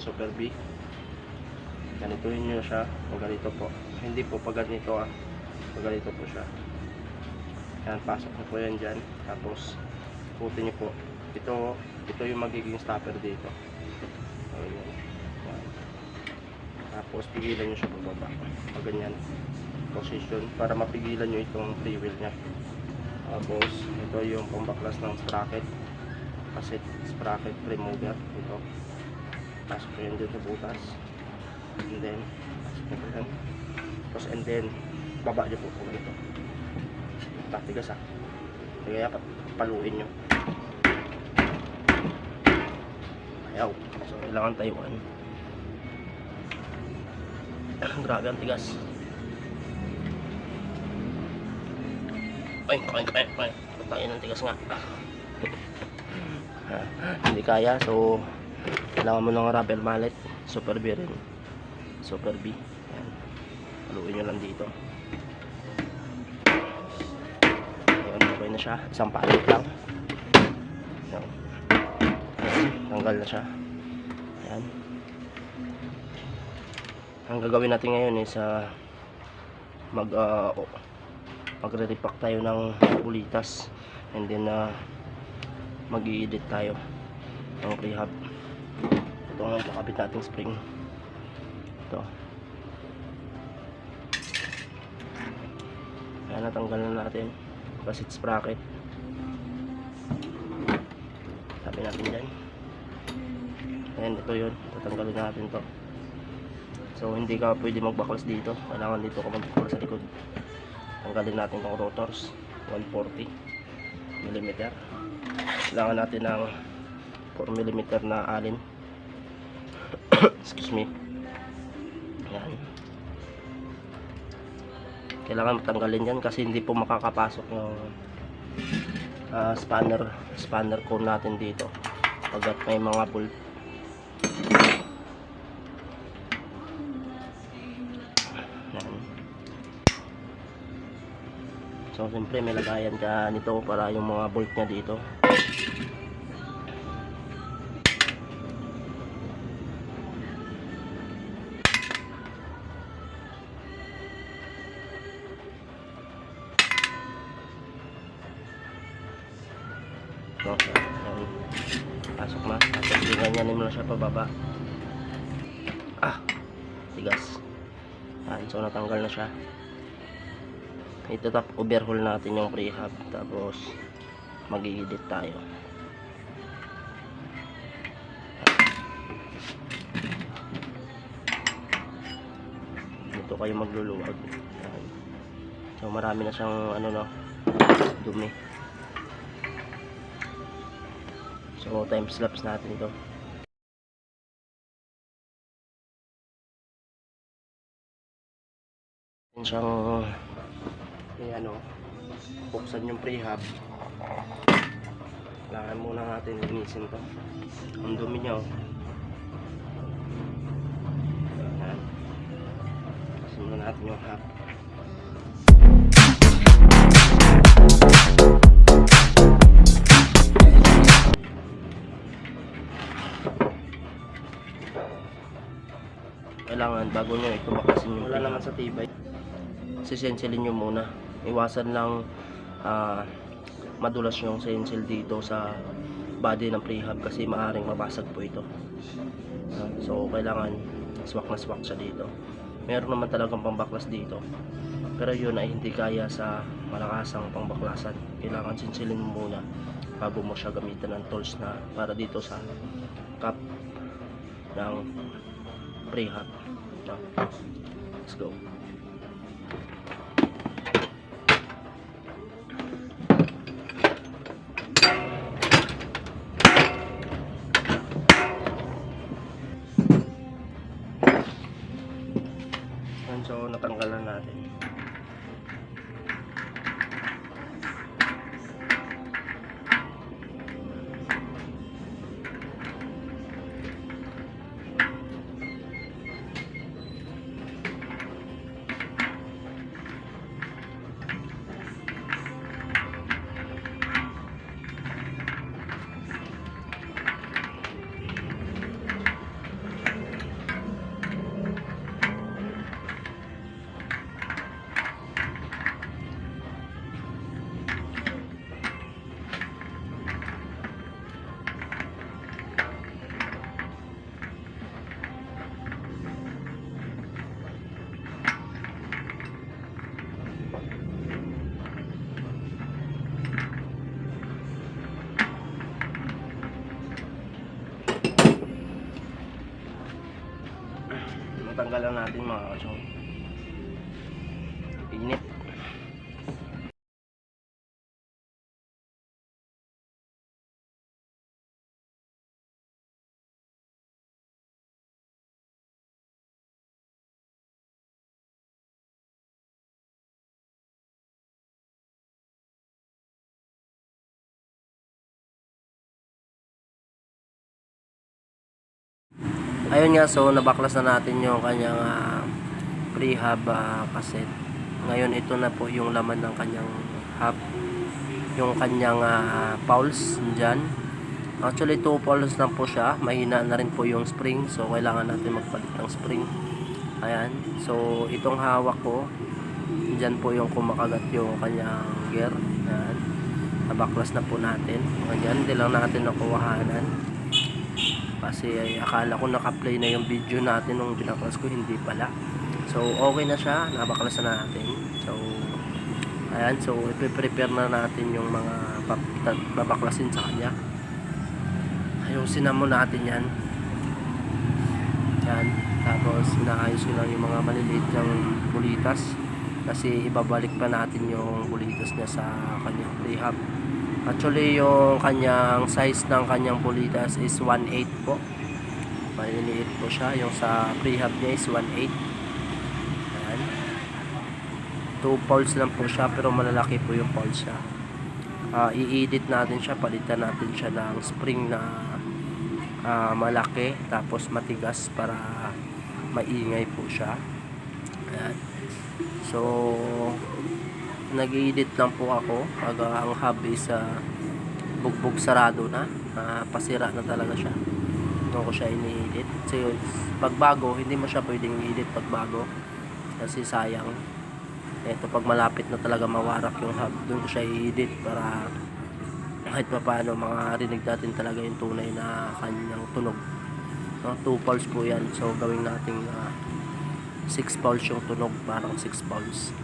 Super B. Ganituhin nyo siya o ganito po. Hindi po pag ganito pag ganito po siya. Yan, pasok na po yan dyan. Tapos putin nyo po. Ito yung magiging stopper dito. So, yan. Tapos pigilan nyo siya pababa. Pag ganyan position para mapigilan nyo itong free wheel nya. Tapos ito yung pambaklas ng sprocket, kasi sprocket remover ito. Pasok ko yan dun sa butas, and then pasok ko yan. Tapos and then baba nyo po ito. Tatigas kaya paluin nyo. Ayaw, so kailangan tayuan. Grabe ang tigas. Ay, tayo ng tigas nga. Hindi kaya, so kailangan mo ng rubber mallet. Super B rin. Super B. Ayan. Haluin nyo lang dito. Ayan, okay na siya. Isang palit lang. Ayan. Tanggal na siya. Ayan. Ang gagawin natin ngayon is magre-repack tayo ng bulitas, and then mag-i-edit tayo ng prehab. Ito nga yung kakabit nating spring. Ito. Kaya natanggal na natin kasi sprocket. Sabi natin dyan. Ayan, ito yun. Tatanggalin natin to. So hindi ka pwede magbaklas dito. Kailangan dito ka magbaklas sa likod. Tanggalin natin itong rotors 140 mm. Kailangan natin ng 4 mm na alin. Excuse me. Yan. Kailangan matanggalin yan kasi hindi po makakapasok yung spanner cone natin dito pagkat may mga bolt. So siyempre may lagayan ka nito para yung mga bolt nya dito. So, ayan. Pasok na. Tapos ganyanin mo na siya pababa. Tigas. Ayan, so natanggal na siya. Ito tap overhaul natin yung prehab, tapos mag-i-edit tayo. Dito kayo magluluwag. So marami na siyang dumi. So time lapse natin ito. Siyang buksan yung prehab. Kailangan muna natin linisin to. Ang dumi niya kasi muna natin yung hub. Kailangan bago nyo ito bakasin yung wala naman sa tibay. Sisensilin nyo muna. Iwasan lang madulas yung sensel dito sa body ng prehab kasi maaaring mabasag po ito. So kailangan swak na swak siya dito. Meron naman talagang pambaklas dito, pero yun ay hindi kaya sa malakasang pangbaklasan. Kailangan sinsilin mo muna bago mo siya gamitin ng tools na para dito sa cap ng prehab. Let's go. So natanggalan natin. Tatanggal lang natin mga kasyong. Init. Ayun nga, so nabaklas na natin yung kanyang prehab cassette. Ngayon ito na po yung laman ng kanyang hub, yung kanyang pulse dyan. Actually 2 pulse lang po siya, mahina na rin po yung spring, so kailangan natin magpalit ng spring. Ayan, so itong hawak ko dyan po yung kumakagat yung kanyang gear. Ayan, nabaklas na po natin. Ayan, hindi lang natin nakuhanan kasi akala ko naka-play na yung video natin nung binaklas ko, hindi pala. So okay na siya, nabaklas na natin. So ayan, so ipe-prepare na natin yung mga babaklasin sa kanya. Ayusin na muna natin yan. Yan, tapos inaayos ko lang yung mga maliliit ng bulitas kasi ibabalik pa natin yung bulitas niya sa kanyang prehab. Actually yung kanyang size ng kanyang bulitas is 1/8 po. Maliliit po siya. Yung sa prehab niya is 1/8. Ayan. 2 poles lang po siya pero malalaki po yung poles siya. I-edit natin siya. Palitan natin siya ng spring na malaki tapos matigas para maingay po siya. Ayan. So nag-edit lang po ako pag ang hub is bugbog sarado na, pasira na talaga siya. Doon ko siya ini-edit. So pag bago, hindi mo siya pwedeng i-edit pag bago kasi sayang. Ito pag malapit na talaga mawarak yung hub, doon ko siya i-edit para kahit pa paano makarinig natin talaga yung tunay na kanyang tunog. 2 pulse po yan, so gawin natin 6 pulse yung tunog, parang 6 pulse.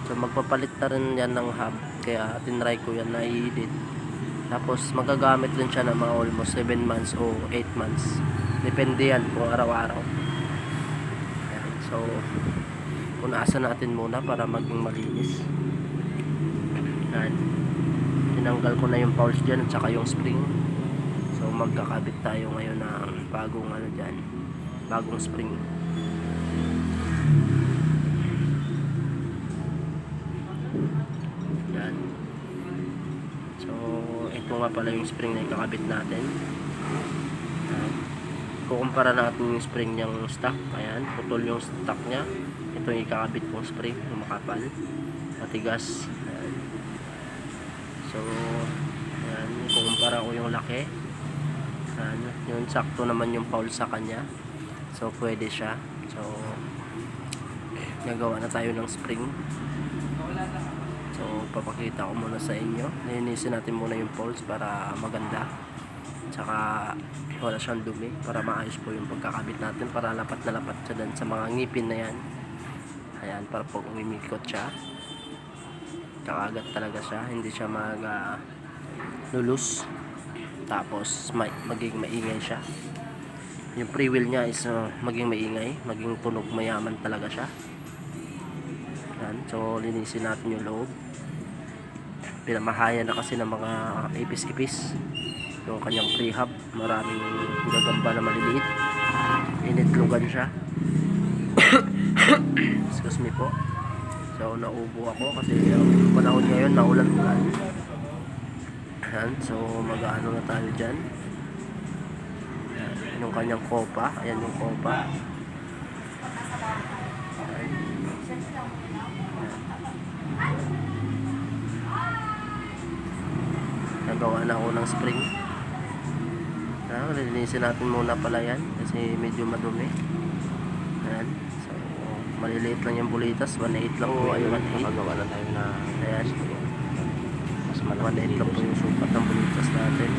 So magpapalit na rin yan ng hub, kaya tinry ko yan na i-edit. Tapos magagamit din siya ng mga almost 7 months o 8 months, depende yan kung araw-araw. Ayan. So punasan natin muna para maging malinis. Ayan. Tinanggal ko na yung pulse dyan at saka yung spring. So magkakabit tayo ngayon ng bagong dyan, bagong spring. Yan. So ito nga pala yung spring na ikakabit natin. Yan. Kukumpara natin yung spring niyang stock. Ayan, putol yung stock niya. Ito yung ikakabit kong spring, yung makapal, matigas. Ayan. So ayan, kukumpara ko yung laki. Ayan, yung sakto naman yung pulse sa kanya. So pwede siya. So nagawa na tayo ng spring. So papakita ko muna sa inyo. Linisin natin muna yung pulse para maganda, tsaka wala siyang dumi, para maayos po yung pagkakabit natin, para lapat na lapat siya dun sa mga ngipin na yan. Ayan, para pag umimikot siya kakagat talaga siya, hindi siya lulus, tapos maging maingay siya. Yung pre-wheel niya is maging maingay, maging tunog mayaman talaga siya. Ayan, so linisin natin yung loob. Pinamahaya na kasi ng mga ipis-ipis yung kanyang prehab, maraming gagamba na maliliit, initlugan siya. Excuse me po. So naubo ako kasi panahon ngayon naulan-ulan. Ayan, so mag-ano na tayo dyan. Ayan, yung kanyang kopa, ayan yung kopa. Nagawa na ako ng spring. Linisin natin muna pala yan kasi medyo madumi. Ayan. So maliliit lang yung bulitas, 1/8 lang po. Ay 1/8. Magawa na tayo na. Ayan. Mas 1/8 lang po yung sukat ng bulitas natin.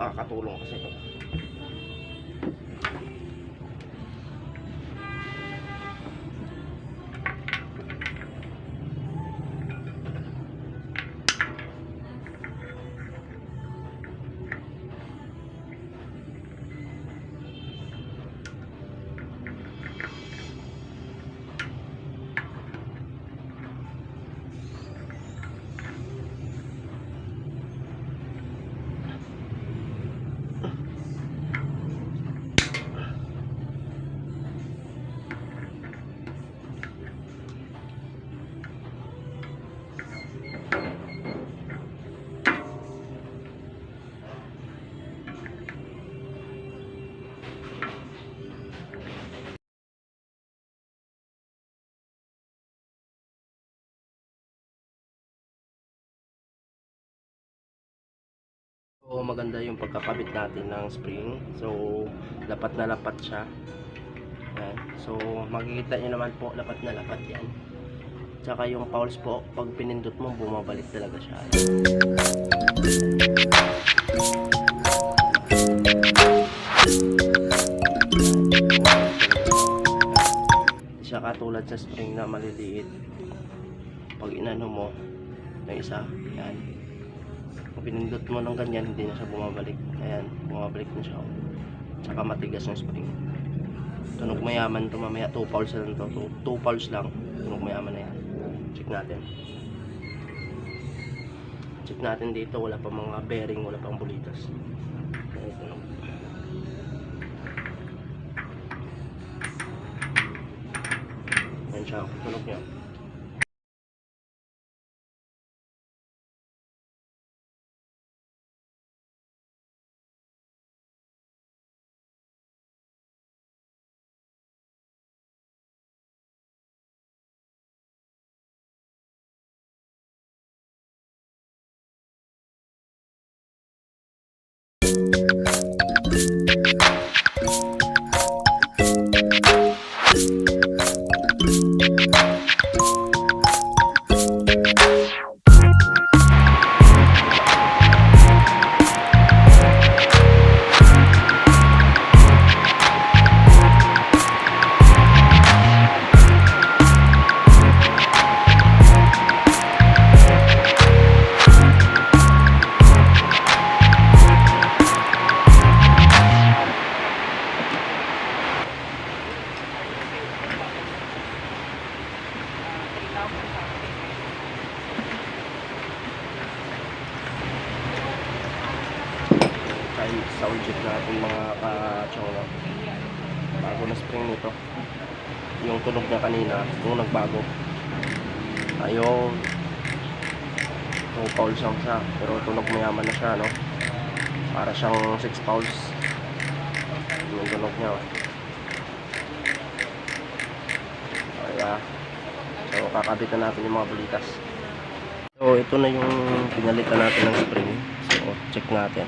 makakatulong kasi ito. So maganda yung pagkakabit natin ng spring. So lapat na lapat siya. Yan. So makikita nyo naman po, lapat na lapat yan. Tsaka yung pulse po, pag pinindot mo, bumabalik talaga siya. Hindi siya katulad sa spring na maliliit. Pag inano mo, yung isa, yan. Kung pinindot mo ng ganyan, hindi na siya bumabalik. Ayan, bumabalik na siya. Tsaka matigas yung spring. Tunog mayaman to, mamaya 2 pulse lang to. 2 pulse lang, tunog mayaman na yan. Check natin. Check natin dito, wala pa mga bearing, wala pang bulitas. Ayan, tunog. Ayan siya, tunog niya. Sound check natin mga ka-chongo. Bago na spring nito. Yung tunog niya kanina, yung nagbago. Ayun. 2 pulse lang siya, pero tunog mayaman na siya, no? Para siyang 6 pulse. Yung tunog niya. Kaya, so kakabit na natin yung mga bulitas. So ito na yung pinalitan natin ng spring. So check natin.